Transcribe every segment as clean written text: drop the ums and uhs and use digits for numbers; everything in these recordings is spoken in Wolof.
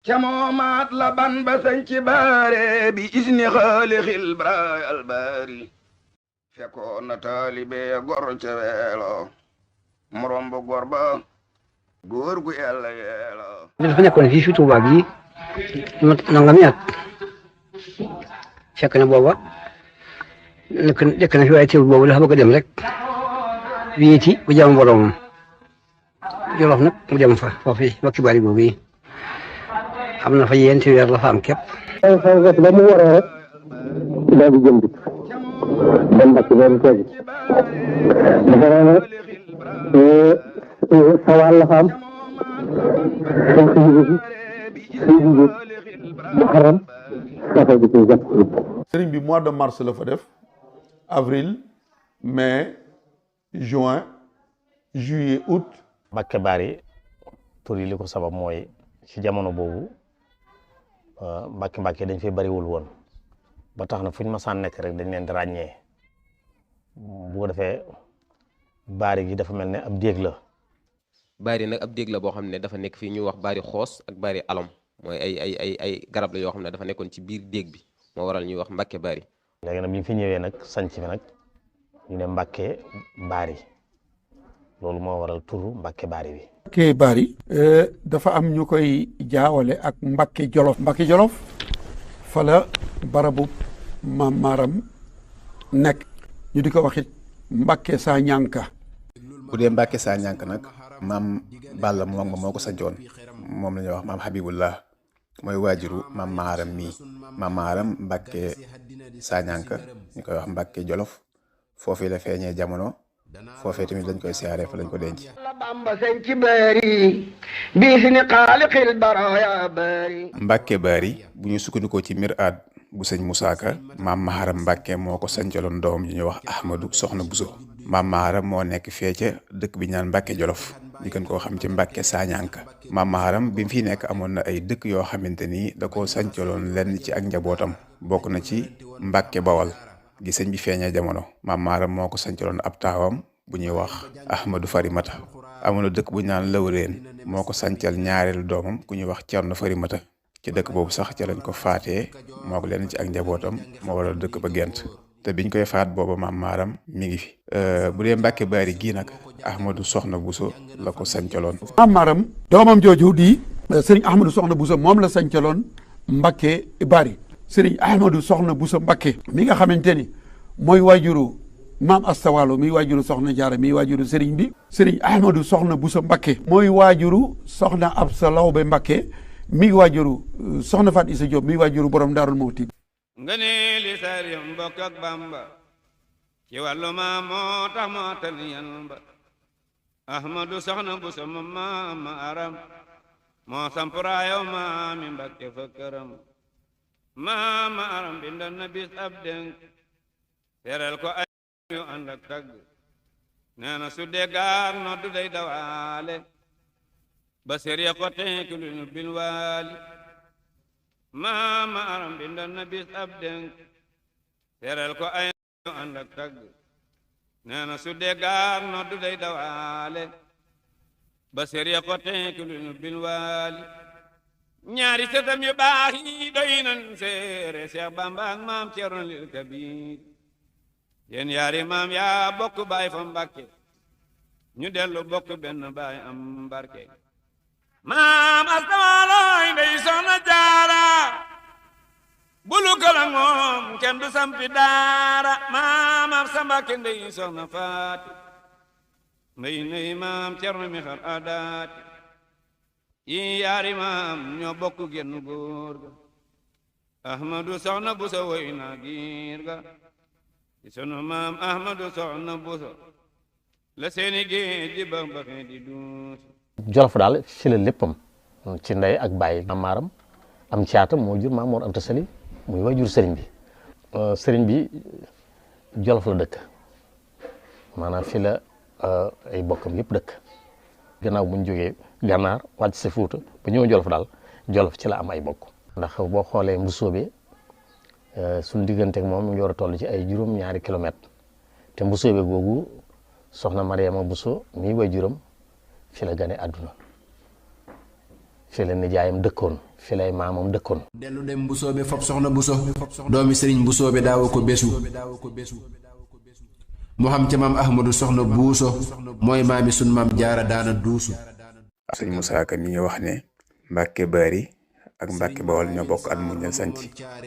ca moomaat la ban ba sañ ci baare bi isni xaalixil braay albaari fekkoon na taalibe gor ca weelo morom bu gor ba góor gu yàlla yeelo dafa nekkoon fii fi Tuubaa bi nangami at fekk na booba nekk na fi waaye teewul boobu dafa bëgg a dem rek wéeti bu jaamu boroomam Jolof nag mu dem fa foofu wakki bari boobu yi am na fa yéenti weer la fa am képp ba mu waree rek daal di jëm dikk dem Mbàkke boobu tegu dafa ne sawal la fa am sëriñ bi mois de mars la fa def avril mai juin juillet août. Mbàkke Bari tur yi li ko sabab mooy ci jamono boobu Mbàkke dañ fay bariwul woon ba tax na fu ñu masaan nekk rek dañ leen di ràññee bu ko defee Bari gi dafa mel ne ab déeg la. Bari nag ab déeg la boo xam ne dafa nekk fii ñu wax Bari xoos ak Bari alom mooy ay garab la yoo xam ne dafa nekkoon ci biir déeg bi moo waral ñuy wax Mbàkke Bari. léegi nag bi ñu fi ñëwee nag sanc fi nag ñu ne Mbàkke Bari loolu moo waral turu Mbàkke Bari bi. Mbàkke Bari dafa am ñu koy jaawale ak Mbàkke Jolof. Mbàkke Jolof fa la barabu Maam Maaram nekk ñu di ko waxit Mbàkke saa ñànka. bu dee Mbàkke saa ñànk nag maam Balla moom moo ko sancoon moom la ñuy wax maam Habibullah mooy waajuru maam Maaram mii maam Maaram Mbàkke saa ñànk ñu koy wax Mbàkke Jolof foofii la feeñee jamono foofee tamit lañ koy siyaare fa lañ ko denc. Mbàkke Bari bu ñu sukkandikoo ci miraad bu sëñ Musaa Ka maam Maaram Mbàkke moo ko sancaloon doom ji ñuy wax Ahmadu Soxna Buso maam Maaram moo nekk fee ca dëkk bi ñaan Mbàkke Jolof ñu gën koo xam ci Mbàkke Saañanka maam Maaram bi mu fi nekk amoon na ay dëkk yoo xamante ni da koo sancaloon lenn ci ak njabootam bokk na ci Mbàkke Bawal gi sëñ bi feeñee jamono maam Maaram moo ko sancaloon ab taawam bu ñuy wax Ahmadu Farimata amoon na dëkk bu ñu naan Lawreen moo ko sancal ñaareelu doomam ku ñuy wax Cerno Farimata ci dëkk boobu sax ca lañ ko faatee moo ko lenn ci ak njabootam moo waral dëkk ba gent te biñ koy faat booba maam Maaram mi ngi fi bu dee Mbàkke Bari gii nag Ahmadu Soxna Buso la ko sancaloon. maam Maaram doomam jooju di sëriñ Ahmadu Soxna Buso moom la sancaloon Mbàkke Bari sëriñ Ahmadu Soxna Buso Mbàkke mi nga xamante ni mooy waajuru maam Asta Waalo mi waajuru Soxna Jaara mi waajuru sëriñ bi sëriñ Ahmadu Soxna Buso Mbàkke mooy waajuru Soxna Absa Lawbe Mbàkke mi waajuru Soxna Faat Isa Jóob mi waajuru borom Daarul Muhti nga ne li sarim bokk ak Bamba ci wàllu ma moo tax moo tan yan ba Ahmadu Soxna Buso maam Maaram moo sampuraayo maami Mbàkke fa këram maam Maaram bindoon na bis ab dénk teral ko ay yu ànd ak tagg nee na su dee gaar noddu day dawaale ba sériya ko tenk lu ñu bil waali maam Maaram bindoon na bis ab dénk teral ko ay yu ànd ak tagg nee na su dee gaar noddu day dawaale ba sériya ko tenk lu ñu bil waali ñaari sëtam yu baax yi doy nan seere Seex Bamba ak maam Cerno lil Kabiir yéen yaari maam yaa bokk baay fa Mbàkke ñu dellu bokk benn baay am barke maam Asta Waalo ndey Soxna Jaara bulu kala moom kenn du sampi daara maam Absa Mbàkke ndey Soxna Faati ndey maam Cerno mi xar adaati yi yaari maam ñoo bokk genn góor ga Ahmadu Soxna Buso woy na giir ga sunu maam Ahmadu Soxna Buso la seeni géej di ba baxee di duus Jolof daal fi la léppam ci ndey ak baay maam Maaram am caatam moo jur Maam Mor Anta Sali muy waajur sëriñ bi sëriñ bi Jolof la dëkk maanaam fi la ay bokkam yëpp dëkk gannaaw bu ñu jógee Gànnaar wàcc si Fuuta ba ñëw Jolof daal Jolof ci la am ay bokk ndax boo xoolee Mbusoobe suñ digganteeg moom mu ngi war a toll ci ay juróom-ñaari kilomètres te Mbusoobe googu soxna Mariama Buso mii waajuram fi la gane àdduna fi la nijaayam dëkkoon fi lay maamam dëkkoon. dellu dem bu soobe fop soxna bu so doomi sëriñ bu soobe daawa ko bésu mu xam ca maam ahmadu soxna buuso mooy maami sun maam jaara daana duusu. sëñ Moussa Ka mi ngi wax ne Mbàkke Bari ak Mbàkke Bawol ñoo bokk at muñ leen sanc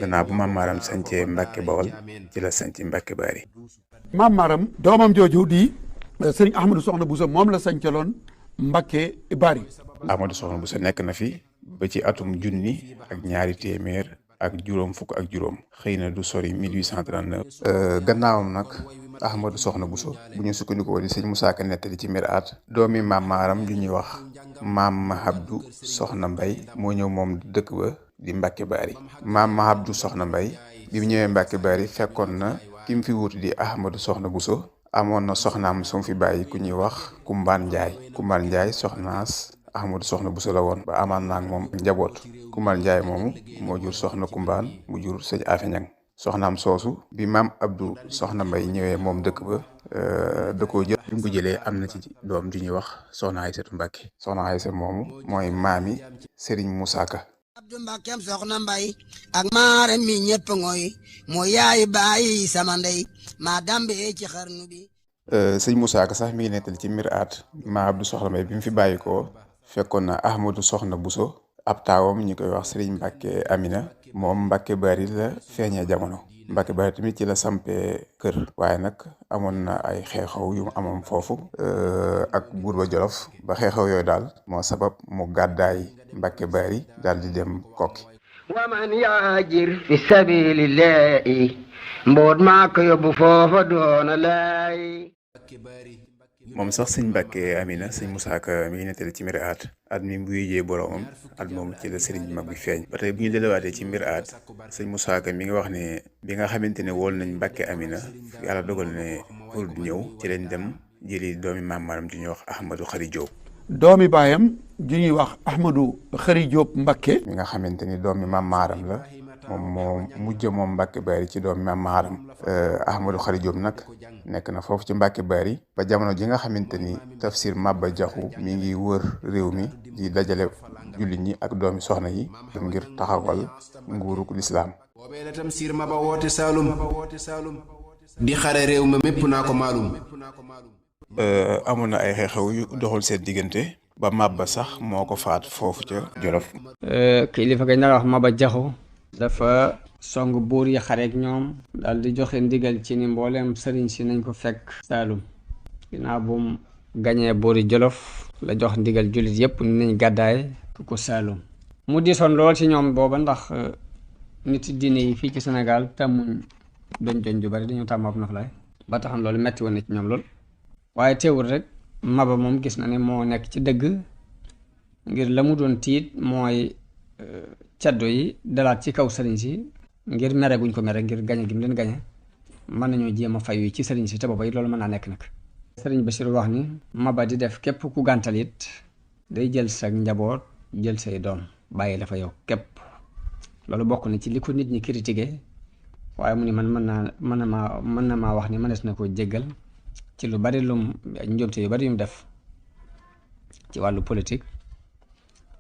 gannaaw bu maam Maaram sancee Mbàkke Bawol ci la sanc Mbàkke Bari. maam Maaram doomam jooju di sëriñ Ahmadou Soxna Bousso moom la sancaloon Mbàkke Bari. Ahmadou Soxna Bousso nekk na fi ba ci atum junni ak ñaari téeméer ak juróom fukk ak juróom xëy na du sori 1839. gannaawam nag Ahmadou Soxna Bousso bu ñu sukkandikoo di sëñ Moussa Ka nettali ci Miraat doomi maam Maaram ju ñuy wax maam Mahabdu Soxna Mbay moo ñëw moom dëkk ba di Mbàkke Bari. maam Mahabdu Soxna Mbay bi mu ñëwee Mbàkke Bari fekkoon na ki mu fi wuutu di Ahmadou Soxna Bousso amoon na soxnaam su mu fi bàyyi ku ñuy wax Kumbaan Njaay soxnaas Ahmadou Soxna Bousso la woon ba amaan naag moom njaboot. Kumbaan Njaay moomu moo jur soxna Kumbaan mu jur sëñ Afe Ñang soxnaam soosu bi maam Abdou Soxna Mbay ñëwee moom dëkk ba da koo jël bi mu ko jëlee am na ci doom ju ñuy wax soxna Aysatu Mbàkke soxna Aysa moomu mooy maami Sëriñ Moussa Ka. Abdou Mbàkkeem soxna Mbay ak Maaram mi ñëpp ngooy moo yaay bàyyi sama ndey maa dambe ci xarnu bi. sëñ Moussa Ka sax mi ngi nettali ci Miraat maam Abdou Soxna Mbay bi mu fi bàyyi ko fekkoon na Ahmadou Soxna Bousso ab taawam ñu koy wax Sëriñ Mbàkke Amina moom Mbàkke Bari la feeñee jamono Mbàkke Bari tamit ci la sampee kër waaye nag amoon na ay xeexaw yu mu amoon foofu ak buur ba Jolof ba xeexaw yooyu daal moo sabab mu gàddaay Mbàkke Bari daal di dem Kokki. waman yaajir fi sabilillahi mboot maa ko yóbbu foofa doona laay. moom sax sëñ Mbàkke Amina sëñ Moussa Ka mi ngi nettali ci Miraat at mi bu yéejee boroomam at moom ci la sëriñ mag bi feeñ ba tey bu ñu delawaatee ci Miraat sëñ Moussa Ka mi ngi wax ne bi nga xamante ne wool nañ Mbàkke Amina yàlla dogal ne pour du ñëw ci lañ dem jëli doomi maam Maaram ju ñuy wax Ahmadou Khary Diop. doomi baayam ju ñuy wax Ahmadou Khary Diop Mbakke. mi nga xamante ni doomi maam Maaram la moom moo mujj moom Mbàkke Bari ci doomi maam Maaram. Ahmadou Khary Diop nag nekk na foofu ci Mbàkke Bari ba jamono ji nga xamante ni tafsir Maba Jaxu mi ngi wër réew mi di dajale jullit ñi ak doomi soxna yi ngir taxawal nguuruk lislaam. boobee la Tamsir Maba woote Saalum di xare réew ma mépp naa ko maalum. amoon na ay xew-xew yu doxul seen diggante ba Maba sax moo ko faat foofu ca Jolof. kilifa gañ na wax Maba Jaxu dafa song buur yi xareek ñoom daal di joxe ndigal ci ni mbooleem sëriñ si nañ ko fekk Saalum ginnaaw bu mu gañee buuri Jolof la jox ndigal jullit yépp ni nañ gàddaay ko Saalum mu disoon lool ci ñoom booba ndax nit diine yi fii ci Sénégal tàmmuñ doñ ju bari dañu tàmm ab noflaay ba taxam loolu metti woon na ci ñoom lool waaye teewul rek Maba moom gis na ne moo nekk ci dëgg ngir la mu doon tiit mooy caddo yi dalaat ci kaw sëriñ si ngir mere guñ ko mere ngir gañe gi mu leen gañe mën nañoo jéem a fayu ci sëriñ si te booba it loolu mën naa nekk nag sëriñ Bachir wax ni Maba di def képp ku gàntal it day jël sa njaboot jël say doom bàyyi la fa yow képp loolu bokk na ci li ko nit ñi critiqué waaye mu ni man mën na maa wax ni mënees na ko jéggal ci lu bari lum njuumte yu bari yum def ci wàllu politique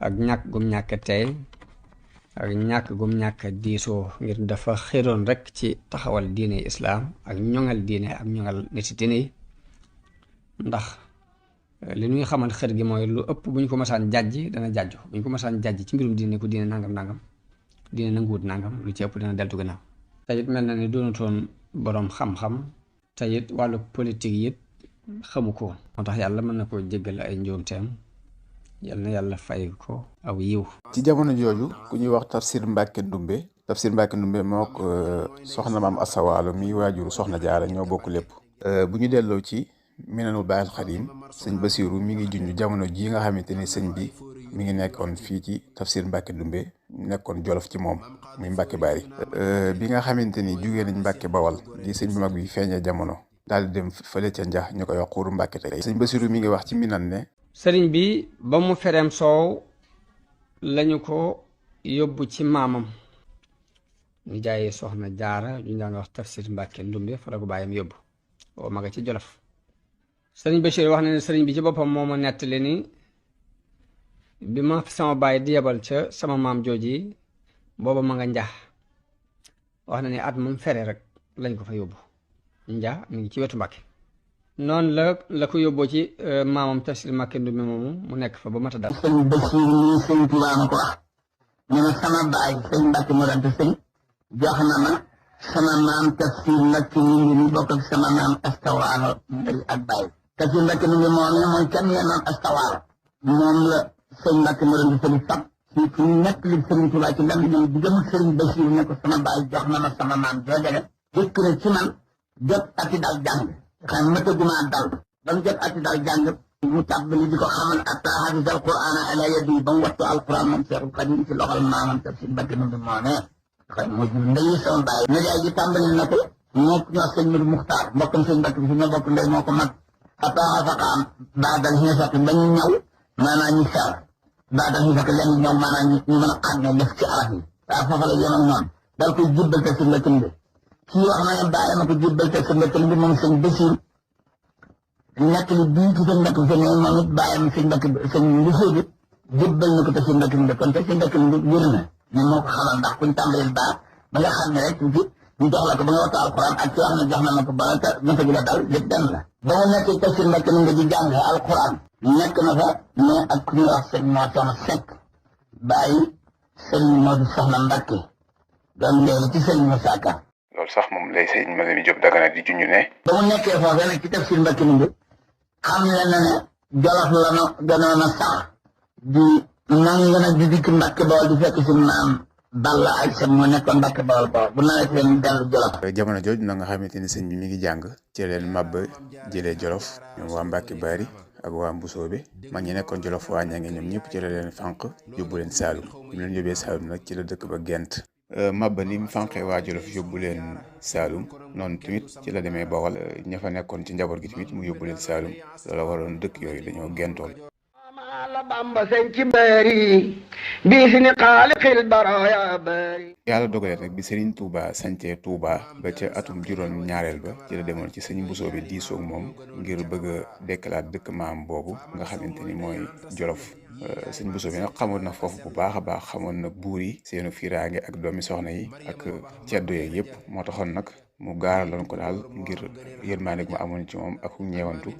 ak ñàkk gum ñàkk tey ak ñàkk gum ñàkk diisoo ngir dafa xëroon rek ci taxawal diine islaam ak ñoŋal diine ak ñoŋal nit diine yi ndax li ñuy xamal xër gi mooy lu ëpp bu ñu ko masaan jàjj dana jàjju bu ñu ko masaan jàjj ci mbirum diine ku diine nangam diine nanguwut nangam lu ci ëpp dina deltu gannaaw te it mel na ni doonutoon boroom xam-xam te it wàllu politique it xamu ko moo tax yàlla mën na koo jéggal ay njuumteem yal na yàlla fay ko aw yiw. ci jamono jooju ku ñuy wax Tafsir Mbàkke Ndumbe moo ko soxna maam Asta Waalo mi waajuru soxna Jaara ñoo bokk lépp. bu ñu delloo ci Minanul Baaqil Xadiim sëñ Basiiru mi ngi junj jamono ji nga xamante ni sëñ bi mi ngi nekkoon fii ci Tafsir Mbàkke Ndumbe nekkoon Jolof ci moom muy Mbàkke Bari. bi nga xamante ni jugee nañ Mbàkke Bawal di sëñ bi mag bi feeñee jamono daal di dem fële ca Njax ñu koy wax Xuuru Mbàkke tey. sëñ Basiiru mi ngi wax ci Minan ne. sëriñ bi ba mu fereem soow lañu ko yóbbu ci maamam ñu jaayee soxna Jaara ñu daan wax Tafsir Mbàkke Ndumbe fa la ko bàyyam yóbbu oo maga ci Jolof sëriñ Bachir wax na ne sëriñ bi ci boppam moo ma nettali ni bi ma sama baay di yebal ca sama maam jooji booba ma nga njax wax na ne at moom fere rek lañ ko fa yóbbu njax mi ngi ci wetu Mbàkke noonu la ko yóbboo ci maamam Tafsir Mbàkke Ndumbe moomu mu nekk fa ba mata dal sëñ Basiir nii sëñ Tuubaa ma ko wax ñu ne sama baay sëñ Mbàkke mu dante sëñ jox na ma sama maam Tafsir Mbàkke ñu ngi ni bokk ak sama maam Astawaalo ndey ak baay Tafsir Mbàkke mu ngi moom ne mooy kenn maam Astawaalo moom la sëñ Mbàkke mu dante sëñ fab ci nekk li sëriñ Tuubaa ci ndam ñoom di gëm sëriñ Basiir ne ko sama baay jox na ma sama maam joojale dëkk na ci man jot ati dal jàng xam ma tëgguma dal ba mu jot ati dal jàng mu tàbbali di ko xamal atta hafiz al qur'ana ala yadi ba mu wattu alquran moom Seexul Xadiim ci loxol maamam Tafsir Mbàkke mu moo ne xam moo jur ndeyu sama baay ne yaay ji tàmbali na ko moo ko ñoo sëñ Mudu Muxtaar mbokkam sëñ Mbàkke bi fi ñoo bokk ndey moo ko mag atta xafaqaam baadal xiisati ba ñu ñëw maanaam ñu fer baadal xiisati leen ñëw maanaam ñu mën a xam ne def ci araf yi waaw foofa la yéen ak ñoom dal koy jubbal Tafsir Mbàkke bi kii wax na ne bàyyi ma ko jubbal Tafsir Mbàkke bi moom sëñ Basiir nekk li bii ci sëñ Mbàkke bi moom it bàyyi ma sëñ Mbàkke sëñ Mbusoo bi jubbal na ko Tafsir Mbàkke bi kon Tafsir Mbàkke bi wér na ne moo ko xamal ndax kuñ tàmbalil baax ba nga xam ne rek tuuti ñu jox la ko ba nga wattu alquran ak ci wax ne jox na ma ko ba nga mënta gi la dal lépp dem la ba nga nekkee Tafsir Mbàkke bi nga di jàng alquran nekk na fa mais ak ku ñuy wax sëñ moo soxna Sekk bàyyi sëñ Moodu Soxna Mbàkke doon léegi ci sëñ Musaa Ka loolu sax moom lay sëñ Madani Diop Dagana di junj ne ba mu nekkee foofee nag ci Tafsir Mbàkke bi xam le na ne Jolof la no gënoon a sax di nangu na di dikk Mbàkke Bawol di fekk si maam Balla ak sa moo nekkoon Mbàkke Bawol bu nawet leen dellu Jolof jamono jooju na nga xamante ni sëñ bi mi ngi jàng ci leen màbb jëlee Jolof ñoom waa Mbàkke Bari ak waa Mbusoobe mag ñi nekkoon Jolof waa ñange ñoom ñëpp ci la leen fànq yóbbu leen Saalum ñu leen yóbbee Saalum nag ci la dëkk ba Gent mabba ni mu fànqee waa Jolof yóbbu leen Saalum noonu tamit ci la demee Bawol ña fa nekkoon ci njaboot gi tamit mu yóbbu leen Saalum loola waroon dëkk yooyu dañoo gentoon la Bamba sañ ci bari bi si ni xaalixil baraya bari yàlla dogalee nag bi Serigne Touba sañcee Touba ba ca atum juróom ñaareel ba ci la demoon ci sëñ Mbusoo bi diisoog moom ngir bëgg a dekkalaat dëkk maam boobu nga xamante ni mooy Jolof sëñ Bousso bi nag xamoon na foofu bu baax a baax xamoon na buur yi seenu fiiraange ak doomi soxna yi ak ceddo yeeg yëpp moo taxoon nag mu gaaraloon ko daal ngir yërmaande mu amoon ci moom ak ñeewantu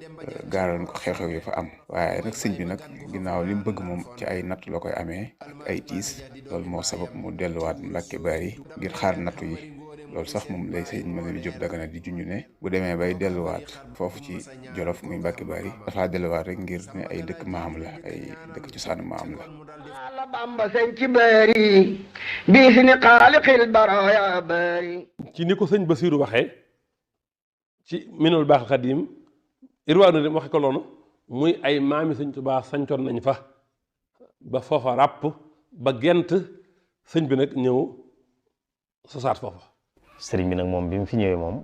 gaaraloon ko xew-xew yi fa am waaye nag sëñ bi nag ginnaaw li mu bëgg moom ci ay natt la koy amee ak ay tiis loolu moo sabab mu delluwaat Mbàkke Bari ngir xaar nattu yi loolu sax moom lay sëñ Madani Diop Dagana di junj ne bu demee bay delluwaat foofu ci Jolof muy Mbàkke Bari dafaa delluwaat rek ngir ne ay dëkk maam la ay dëkk cosaanu maam la la Bamba sañ ci bari bi si ni xaalixil baraya bari ci ni ko sëñ Basiiru waxee ci Minanul Baaxil Xadiim irwaanu dem waxe ko loonu muy ay maami sëñ Tuubaa sañcoon nañ fa ba foofa ràpp ba Gent sëñ bi nag ñëw sosaat foofa sëriñ bi nag moom bi mu fi ñëwee moom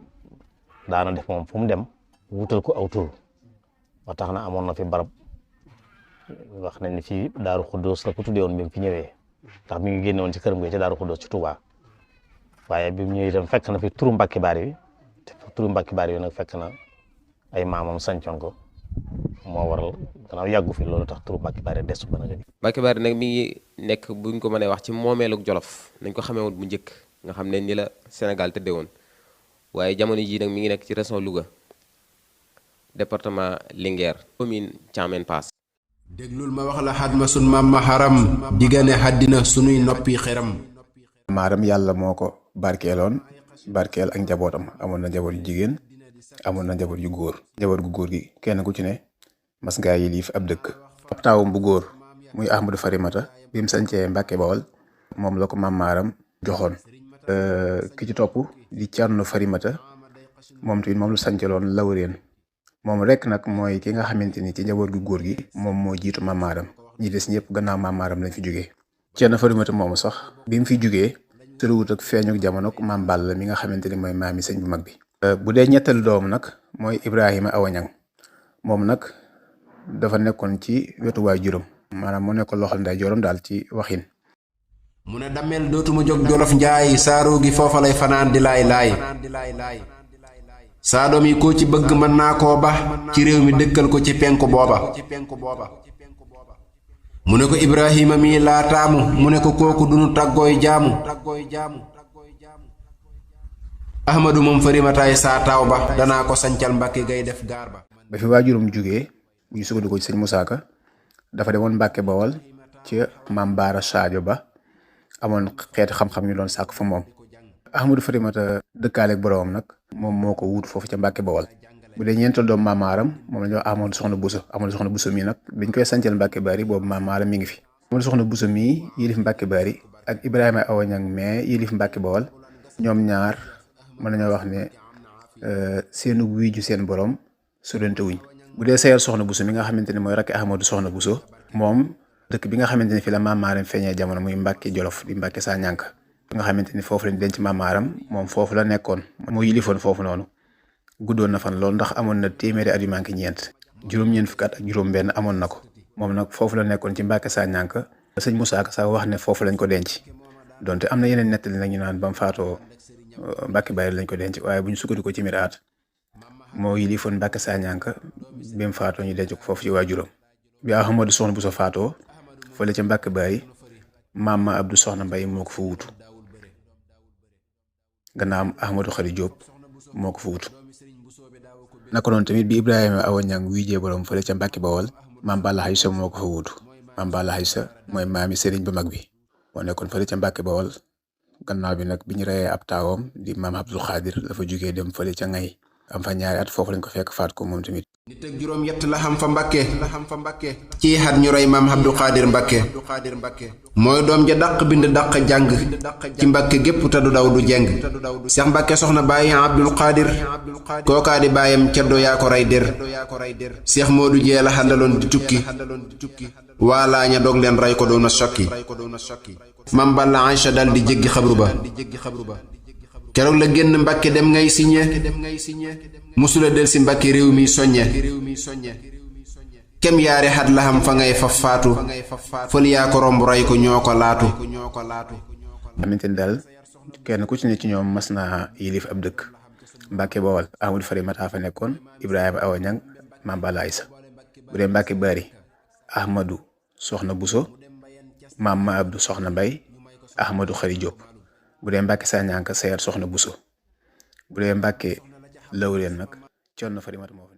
daana def moom fu mu dem wutal ko aw tur ba tax na amoon na fi barab wax nañ ni fii Daaru Xuddoos la ko tuddee woon bi mu fi ñëwee ndax mi ngi génne woon ci këram gi ci Daaru Xuddoos ci Touba waaye bi mu ñëwee itam fekk na fi turu Mbàkke Bari bi te turu Mbàkke Bari bi nag fekk na ay maamam sancoon ko moo waral gannaaw yàggu fi loolu tax turu Mbàkke Bari des ba nag. Mbàkke Bari nag mi ngi nekk buñ ko mënee wax ci moomeelug Jolof nañ ko xamee woon bu njëkk nga xam ne ni la Sénégal tëddee woon waaye jamono jii nag mi ngi nekk ci région Louga département Linguère commune Thiamène Pass. déglul ma wax la xadma sun maam ma xaram diggane xaddina sunuy noppi xeram maaram yàlla moo ko barkeeloon barkeel ak njabootam amoon na njaboot yu jigéen amoon na njaboot yu góor njaboot gu góor gi kenn ku ci ne mas ngaa yilif ab dëkk ab taawam bu góor muy Ahmadou Farimata bi mu sañcee Mbàkke Bawol moom la ko maam maaram joxoon ki ci topp di Cerno Farimata moom tamit moom la sañcaloon Lawreen moom rek nag mooy ki nga xamante ni ci njaboot gu góor gi moom moo jiitu maam maaram ñi des ñëpp gannaaw maam maaram lañ fi jógee Cerno Farimata moomu sax bi mu fi jógee tëruwut ak feeñuk jamono maam Balla mi nga xamante ni mooy maami sëñ bu mag bi bu dee ñetteelu doom nag mooy Ibrahima Awañang moom nag dafa nekkoon ci wetu waay juróom maanaam mu nekkoon loxol nday jorom daal ci waxin mu ne damel dootuma jóg Jolof njaay saaru gi foofa lay fanaan di laay laay saa doom yi koo ci bëgg mën naa koo ba ci réew mi dëkkal ko ci penku booba mu ne ko Ibrahima mii laa taamu mu ne ko kooku dunu tàggooy jaamu Ahmadu moom Farimataay saa taaw ba danaa ko sancal Mbàkke gay def gaar ba. ba fi waajuram jógee bu ñu sukkandikoo ci sëñ Moussa Ka dafa demoon Mbàkke Bawol ci maam Baara Sadio Ba amoon xeeti xam-xam ñu doon sàkk fa moom. Ahmadu Farimata dëkkaaleeg boroomam nag moom moo ko wut foofu ca Mbàkke Bawol. bu dee ñeental doom maam Maaram moom la ñuy wax Ahmadu Soxna Buso. Ahmadu Soxna Buso mii nag biñ koy sancal Mbàkke Bari boobu maam Maaram mi ngi fi. Ahmadu Soxna Buso mii yilif Mbàkke Bari ak Ibrahima Awa Ñang mais yilif Mbàkke Bawol ñoom ñaar mën nañoo wax ne seenu wuy ju seen borom sorante wuñ. bu dee Sayar Soxna Buso mi nga xamante ne mooy rakki Ahmadu Soxna Buso moom dëkk bi nga xamante ne fi la maam Maaram feeñee jamono muy Mbàkke Jolof di Mbàkke saa ñànk nga xamante ni foofu lañ denc maam Maaram moom foofu la nekkoon mu yilifoon foofu noonu guddoon na fan loolu ndax amoon na téeméeri at yu manqué ñeent juróom-ñeent fukki at ak juróom-benn amoon na ko moom nag foofu la nekkoon ci Mbàkke saa ñànk sëñ Moussa Ka sax wax ne foofu lañ ko denc donte am na yeneen nettali nag ñu naan ba mu faatoo Mbàkke Bari lañ ko denc waaye bu ñu sukkandiku ci miraat moo yilifoon Mbàkke saa ñànk bi mu faatoo ñu denc ko foofu ci waajuram bi Ahmadu Soxna Buso faatoo fële ca Mbàkke Bari maam ma Abdou Soxna Mbay moo ko fa wuutu gannaaw Ahmadou Khary Diop moo ko fa wuutu naka noonu tamit bi Ibrahima Awa Ñang wujjee borom fële ca Mbàkke Bawol maam Balla Aysa moo ko fa wuutu maam Balla Aysa mooy maami sëriñ bu mag bi moo nekkoon fële ca Mbàkke Bawol gannaaw bi nag bi ñu reyee ab taawam di maam Abdul Xaadir dafa jugee dem fële ca Ngay am fa ñaari at foofu lañ ko fekk faat ko moom tamit. nit ak juróom yett la xam fa Mbàkke ci xat ñu rey maam Abdou Xaadir Mbàkke mooy doom ja dàq bind dàq jàng ci Mbàkke gépp te du daw du jeng Seex Mbàkke soxna bàyyi Abdul Xaadir kookaa di bàyyam ceddo yaa ko rey dér Seex Moodu Jee la xandaloon di tukki waalaa ña dog leen rey ko doon a sokki maam Balla Aysa dal di jéggi xabru ba keroog la génn Mbàkke dem ngay siñe musula del si Mbàkke réew mi soññe kem yaari xat la xam fa ngay faf faatu fël yaa ko romb rey ko ñoo ko laatu xamante ni daal kenn ku ci ne ci ñoom mas naa yilif ab dëkk Mbàkke Bawol Ahmadu Farimata fa nekkoon Ibrahima Awa Ñang maam Balla Aysa bu dee Mbàkke Bari Ahmadu Soxna Buso maam ma Abdu Soxna Mbay Ahmadu Khary Diop bu dee Mbàkke saa ñànk Sayar Soxna Buso bu dee Mbàkke Lawreen nag Cerno Farimata moo fa